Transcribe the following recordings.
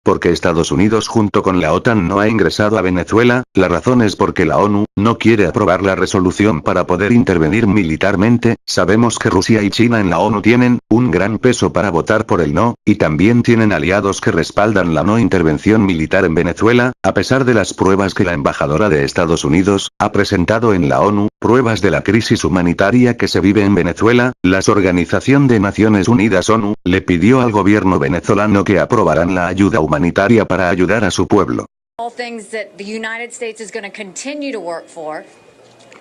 Porque Estados Unidos junto con la OTAN no ha ingresado a Venezuela, la razón es porque la ONU no quiere aprobar la resolución para poder intervenir militarmente. Sabemos que Rusia y China en la ONU tienen un gran peso para votar por el no, y también tienen aliados que respaldan la no intervención militar en Venezuela, a pesar de las pruebas que la embajadora de Estados Unidos ha presentado en la ONU, pruebas de la crisis humanitaria que se vive en Venezuela. La Organización de Naciones Unidas ONU le pidió al gobierno venezolano que aprobaran la ayuda humanitaria para ayudar a su pueblo. All things that the United States is going to continue to work for,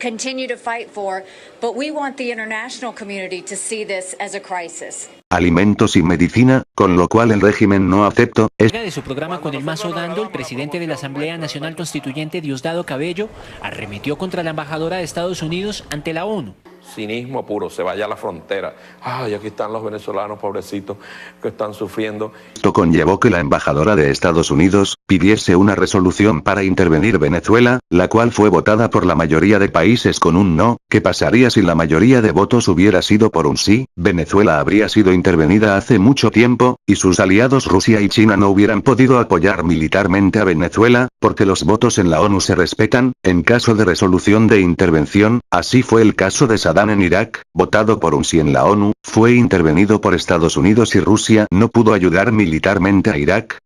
continue to fight for, but we want the international community to see this as a crisis. Alimentos y medicina, con lo cual el régimen no aceptó. De su programa Con el Mazo Dando, el presidente de la Asamblea Nacional Constituyente, Diosdado Cabello, arremetió contra la embajadora de Estados Unidos ante la ONU. Cinismo puro, se vaya a la frontera. Ay, aquí están los venezolanos pobrecitos que están sufriendo. Esto conllevó que la embajadora de Estados Unidos pidiese una resolución para intervenir Venezuela, la cual fue votada por la mayoría de países con un no. ¿Qué pasaría si la mayoría de votos hubiera sido por un sí? Venezuela habría sido intervenida hace mucho tiempo, y sus aliados Rusia y China no hubieran podido apoyar militarmente a Venezuela, porque los votos en la ONU se respetan, en caso de resolución de intervención. Así fue el caso de Saddam en Irak, votado por un sí en la ONU, fue intervenido por Estados Unidos y Rusia no pudo ayudar militarmente a Irak.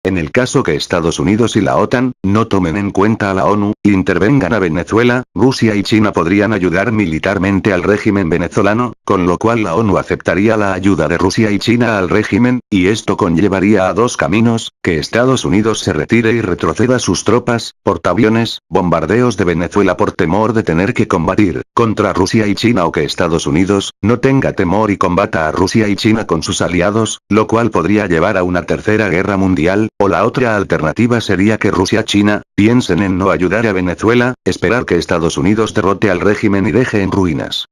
En el caso que Estados Unidos y la OTAN no tomen en cuenta a la ONU, e intervengan a Venezuela, Rusia y China podrían ayudar militarmente al régimen venezolano, con lo cual la ONU aceptaría la ayuda de Rusia y China al régimen, y esto conllevaría a dos caminos: que Estados Unidos se retire y retroceda sus tropas, portaaviones, bombardeos de Venezuela por temor de tener que combatir contra Rusia y China, o que Estados Unidos no tenga temor y combata a Rusia y China con sus aliados, lo cual podría llevar a una tercera guerra mundial. O la otra alternativa sería que Rusia-China piensen en no ayudar a Venezuela, esperar que Estados Unidos derrote al régimen y deje en ruinas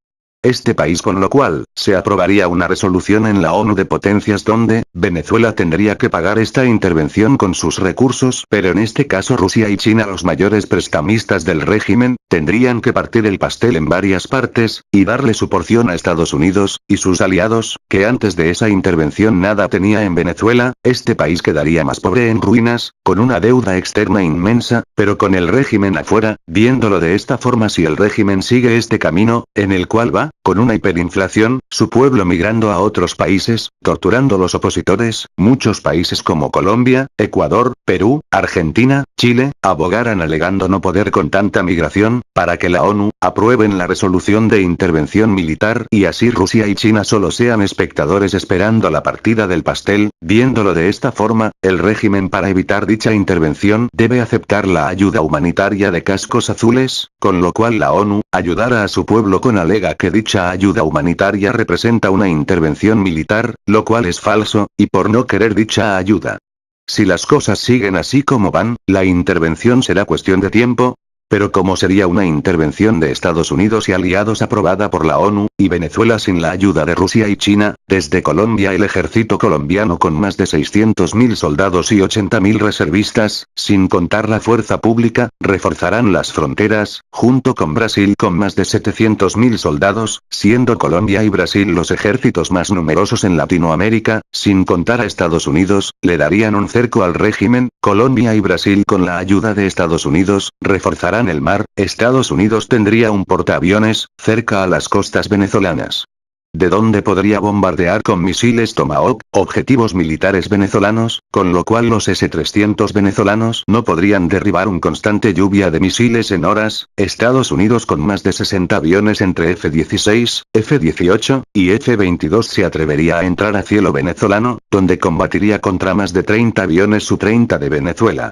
este país, con lo cual se aprobaría una resolución en la ONU de potencias donde Venezuela tendría que pagar esta intervención con sus recursos, pero en este caso Rusia y China, los mayores prestamistas del régimen, tendrían que partir el pastel en varias partes y darle su porción a Estados Unidos y sus aliados, que antes de esa intervención nada tenía en Venezuela. Este país quedaría más pobre, en ruinas, con una deuda externa inmensa, pero con el régimen afuera. Viéndolo de esta forma, si el régimen sigue este camino, en el cual va, con una hiperinflación, su pueblo migrando a otros países, torturando a los opositores, muchos países como Colombia, Ecuador, Perú, Argentina, Chile, abogaran alegando no poder con tanta migración, para que la ONU aprueben la resolución de intervención militar, y así Rusia y China solo sean espectadores esperando la partida del pastel. Viéndolo de esta forma, el régimen, para evitar dicha intervención, debe aceptar la ayuda humanitaria de cascos azules, con lo cual la ONU ayudará a su pueblo con alega que dicha ayuda humanitaria representa una intervención militar, lo cual es falso, y por no querer dicha ayuda. Si las cosas siguen así como van, la intervención será cuestión de tiempo. Pero como sería una intervención de Estados Unidos y aliados aprobada por la ONU, y Venezuela sin la ayuda de Rusia y China, desde Colombia el ejército colombiano con más de 600.000 soldados y 80.000 reservistas, sin contar la fuerza pública, reforzarán las fronteras, junto con Brasil con más de 700.000 soldados, siendo Colombia y Brasil los ejércitos más numerosos en Latinoamérica, sin contar a Estados Unidos, le darían un cerco al régimen. Colombia y Brasil con la ayuda de Estados Unidos, reforzarán el mar. Estados Unidos tendría un portaaviones cerca a las costas venezolanas, de donde podría bombardear con misiles Tomahawk objetivos militares venezolanos, con lo cual los S-300 venezolanos no podrían derribar un constante lluvia de misiles en horas. Estados Unidos con más de 60 aviones entre F-16, F-18 y F-22 se atrevería a entrar a cielo venezolano, donde combatiría contra más de 30 aviones Su-30 de Venezuela.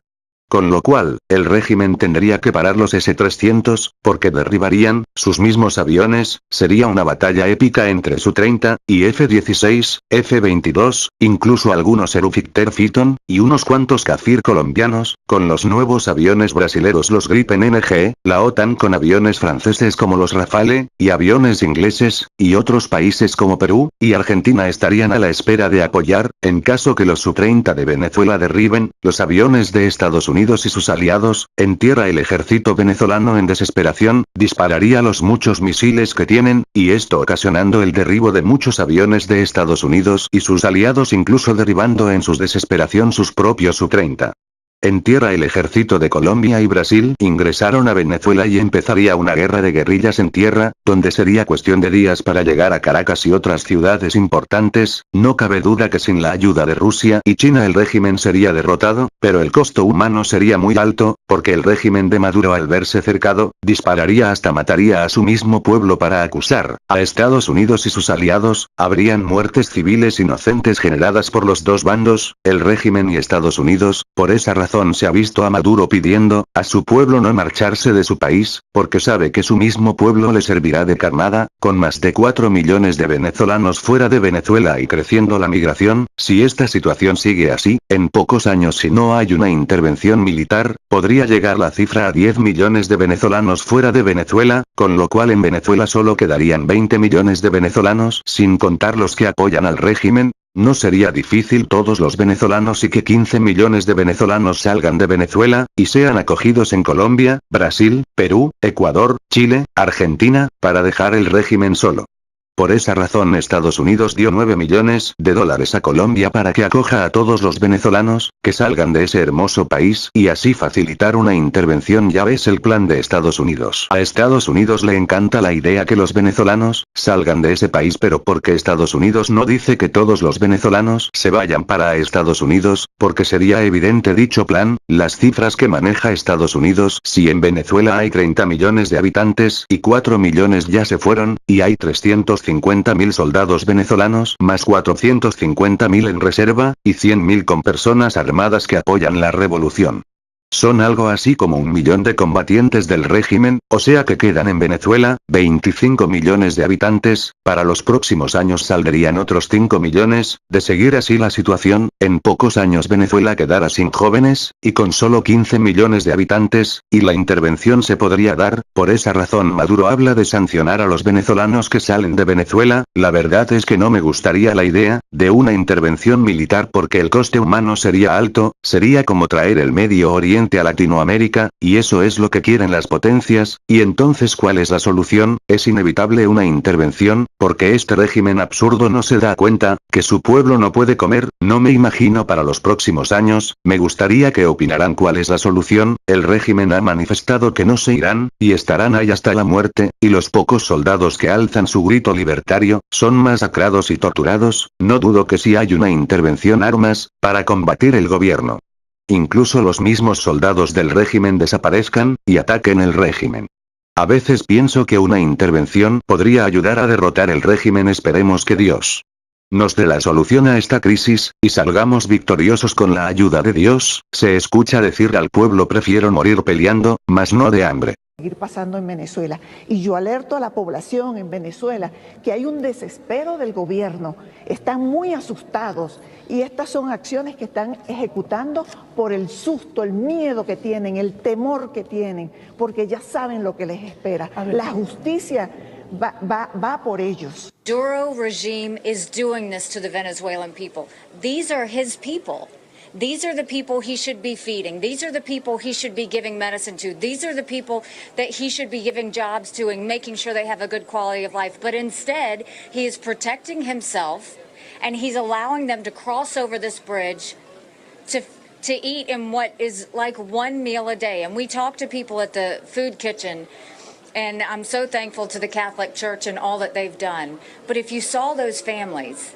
Con lo cual, el régimen tendría que parar los S-300, porque derribarían sus mismos aviones. Sería una batalla épica entre Su-30 y F-16, F-22, incluso algunos Aerofighter Phaeton, y unos cuantos Kafir colombianos, con los nuevos aviones brasileros los Gripen NG, la OTAN con aviones franceses como los Rafale, y aviones ingleses, y otros países como Perú y Argentina estarían a la espera de apoyar, en caso que los Su-30 de Venezuela derriben los aviones de Estados Unidos Unidos y sus aliados, en tierra el ejército venezolano en desesperación, dispararía los muchos misiles que tienen, y esto ocasionando el derribo de muchos aviones de Estados Unidos y sus aliados, incluso derribando en su desesperación sus propios Su-30. En tierra el ejército de Colombia y Brasil ingresaron a Venezuela y empezaría una guerra de guerrillas en tierra, donde sería cuestión de días para llegar a Caracas y otras ciudades importantes. No cabe duda que sin la ayuda de Rusia y China el régimen sería derrotado, pero el costo humano sería muy alto, porque el régimen de Maduro al verse cercado, dispararía hasta mataría a su mismo pueblo para acusar a Estados Unidos y sus aliados. Habrían muertes civiles inocentes generadas por los dos bandos, el régimen y Estados Unidos. Por esa razón se ha visto a Maduro pidiendo a su pueblo no marcharse de su país, porque sabe que su mismo pueblo le servirá de carnada, con más de 4 millones de venezolanos fuera de Venezuela y creciendo la migración. Si esta situación sigue así, en pocos años, si no hay una intervención militar, podría llegar la cifra a 10 millones de venezolanos fuera de Venezuela, con lo cual en Venezuela solo quedarían 20 millones de venezolanos, sin contar los que apoyan al régimen. No sería difícil todos los venezolanos y que 15 millones de venezolanos salgan de Venezuela, y sean acogidos en Colombia, Brasil, Perú, Ecuador, Chile, Argentina, para dejar el régimen solo. Por esa razón Estados Unidos dio $9 millones a Colombia para que acoja a todos los venezolanos, que salgan de ese hermoso país y así facilitar una intervención. Ya ves el plan de Estados Unidos. A Estados Unidos le encanta la idea que los venezolanos salgan de ese país, pero porque Estados Unidos no dice que todos los venezolanos se vayan para Estados Unidos, porque sería evidente dicho plan, las cifras que maneja Estados Unidos. Si en Venezuela hay 30 millones de habitantes y 4 millones ya se fueron, y hay 350.000 soldados venezolanos, más 450.000 en reserva, y 100.000 con personas armadas que apoyan la revolución. Son algo así como 1 millón de combatientes del régimen, o sea que quedan en Venezuela 25 millones de habitantes. Para los próximos años saldrían otros 5 millones, de seguir así la situación, en pocos años Venezuela quedará sin jóvenes, y con solo 15 millones de habitantes, y la intervención se podría dar. Por esa razón Maduro habla de sancionar a los venezolanos que salen de Venezuela. La verdad es que no me gustaría la idea de una intervención militar porque el coste humano sería alto, sería como traer el Medio Oriente a Latinoamérica, y eso es lo que quieren las potencias. Y entonces ¿cuál es la solución? Es inevitable una intervención, porque este régimen absurdo no se da cuenta que su pueblo no puede comer. No me imagino para los próximos años. Me gustaría que opinaran cuál es la solución. El régimen ha manifestado que no se irán, y estarán ahí hasta la muerte, y los pocos soldados que alzan su grito libertario son masacrados y torturados. No dudo que si hay una intervención armas para combatir el gobierno, incluso los mismos soldados del régimen desaparezcan, y ataquen el régimen. A veces pienso que una intervención podría ayudar a derrotar el régimen. Esperemos que Dios nos dé la solución a esta crisis, y salgamos victoriosos con la ayuda de Dios. Se escucha decir al pueblo: prefiero morir peleando, mas no de hambre. Seguir pasando en Venezuela. Y yo alerto a la población en Venezuela que hay un desespero del gobierno, están muy asustados y estas son acciones que están ejecutando por el susto, el miedo que tienen, el temor que tienen, porque ya saben lo que les espera. La justicia va por ellos. Maduro regime is doing this to the Venezuelan people. These are his people. These are the people he should be feeding. These are the people he should be giving medicine to. These are the people that he should be giving jobs to and making sure they have a good quality of life. But instead, he is protecting himself, and he's allowing them to cross over this bridge to eat in what is like one meal a day. And we talk to people at the food kitchen, and I'm so thankful to the Catholic Church and all that they've done. But if you saw those families,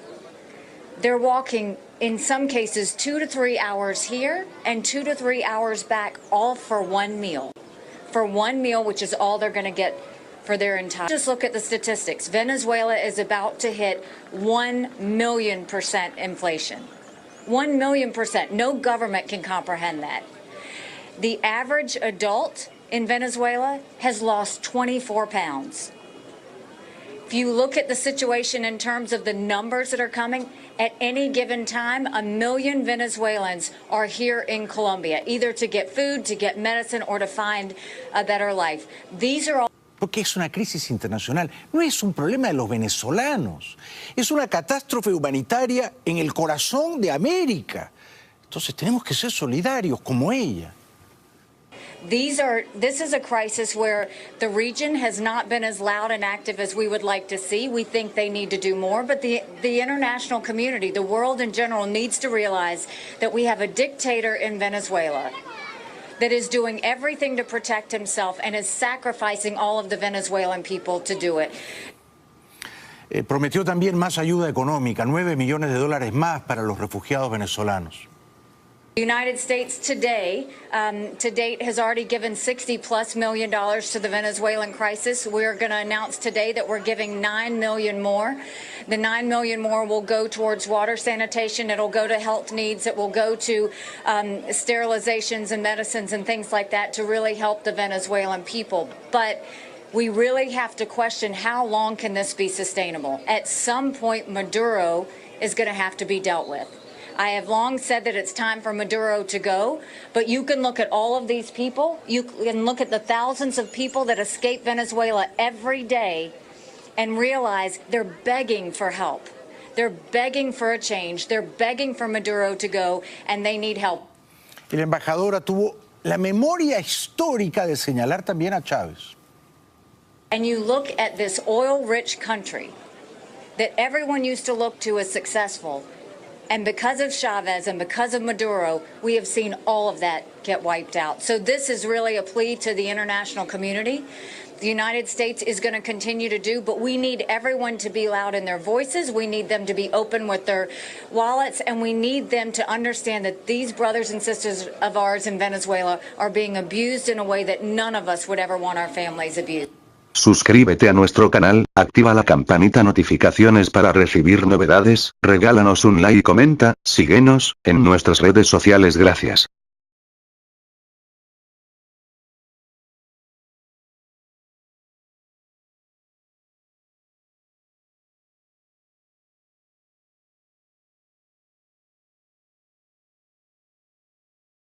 they're walking, in some cases, 2 to 3 hours here and 2 to 3 hours back, all for one meal. For one meal, which is all they're going to get for their entire... Just look at the statistics. Venezuela is about to hit 1,000,000% inflation. 1,000,000%. No government can comprehend that. The average adult in Venezuela has lost 24 pounds. If you look at the situation in terms of the numbers that are coming, at any given time, 1 million Venezuelans are here in Colombia, either to get food, to get medicine, or to find a better life. These are all... Porque es una crisis internacional, no es un problema de los venezolanos, es una catástrofe humanitaria en el corazón de América. Entonces tenemos que ser solidarios como ella. This is a crisis where the region has not been as loud and active as we would like to see. We think they need to do more, but the international community, the world in general, needs to realize that we have a dictator in Venezuela that is doing everything to protect himself and is sacrificing all of the Venezuelan people to do it. Prometió también más ayuda económica, 9 millones de dólares más para los refugiados venezolanos. The United States today, to date, has already given $60+ million to the Venezuelan crisis. We're going to announce today that we're giving $9 million more. The $9 million more will go towards water sanitation. It'll go to health needs. It will go to sterilizations and medicines and things like that to really help the Venezuelan people. But we really have to question how long can this be sustainable. At some point, Maduro is going to have to be dealt with. I have long said that it's time for Maduro to go, but you can look at all of these people. You can look at the thousands of people that escape Venezuela every day and realize they're begging for help. They're begging for a change. They're begging for Maduro to go, and they need help. Y la embajadora tuvo la memoria histórica de señalar también a Chávez. And you look at this oil-rich country that everyone used to look to as successful, and because of Chavez and because of Maduro, we have seen all of that get wiped out. So this is really a plea to the international community. The United States is going to continue to do, but we need everyone to be loud in their voices. We need them to be open with their wallets, and we need them to understand that these brothers and sisters of ours in Venezuela are being abused in a way that none of us would ever want our families abused. Suscríbete a nuestro canal, activa la campanita notificaciones para recibir novedades, regálanos un like y comenta, síguenos en nuestras redes sociales. Gracias.